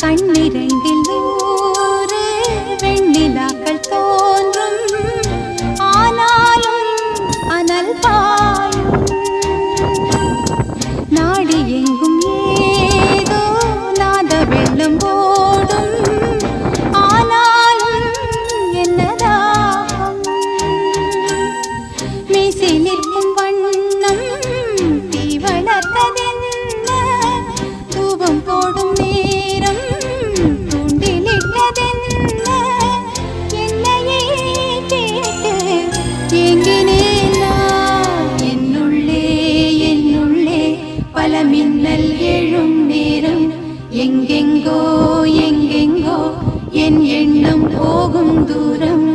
கண்ணிரண்டில் நூறு வெண்ணிலாக்கள் தோன்றும் ஆனாலும் அனல் பாயும் நாடி எங்கும் ஏதோ நாத வெள்ளம் ஓடும் ஆனாலும் என்னதாகும் மீசை நிற்கும் வண்ணம் தீ வளர்த்ததென்ன தூபம் போடும் நேரம் தூண்டிலிட்டதென்ன என்னையே கேட்டு ஏங்கினேன் நான் என்னுள்ளே பல மின்னல் எழும் நேரம் எங்கெங்கோ என் எண்ணம் போகும் தூரம்